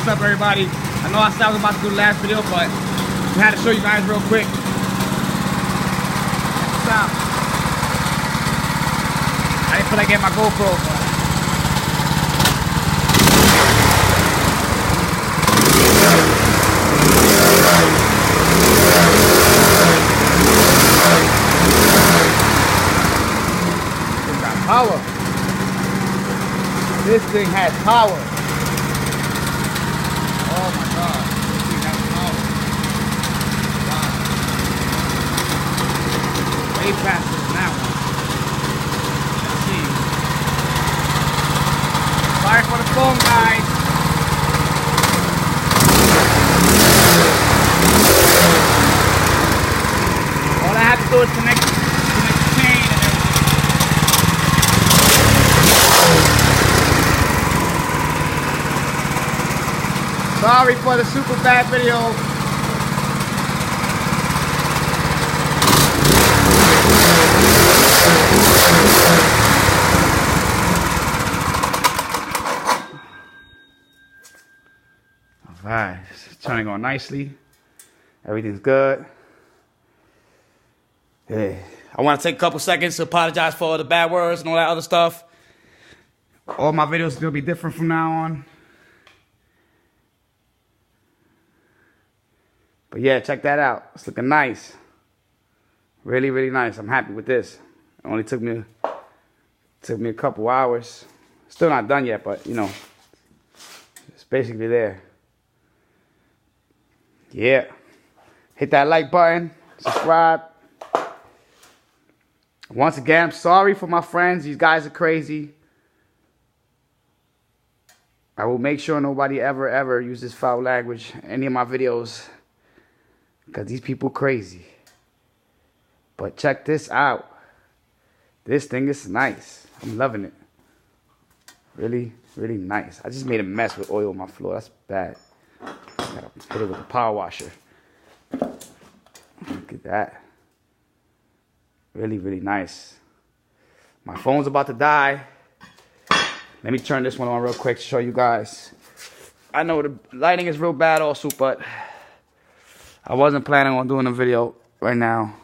What's up, everybody? I know I said I was about to do the last video, but I had to show you guys real quick. What's up? I didn't feel like getting my GoPro, but it got power. This thing has power. Oh my God, this thing has power. Wow. Way faster than that one. Let's see. Sorry for the phone, guys. All I have to do is connect the chain and everything. Sorry for the super bad video. Alright, it's turning on nicely. Everything's good. Hey, I want to take a couple seconds to apologize for all the bad words and all that other stuff. All my videos are going to be different from now on. But yeah, check that out. It's looking nice. Really, really nice. I'm happy with this. It only took me a couple hours. Still not done yet, but you know, it's basically there. Yeah. Hit that like button. Subscribe. Once again, I'm sorry for my friends. These guys are crazy. I will make sure nobody ever uses foul language in any of my videos. Because these people crazy. But check this out. This thing is nice. I'm loving it. Really, really nice. I just made a mess with oil on my floor. That's bad. I gotta put it with a power washer. Look at that. Really, really nice. My phone's about to die. Let me turn this one on real quick to show you guys. I know the lighting is real bad also, but I wasn't planning on doing a video right now.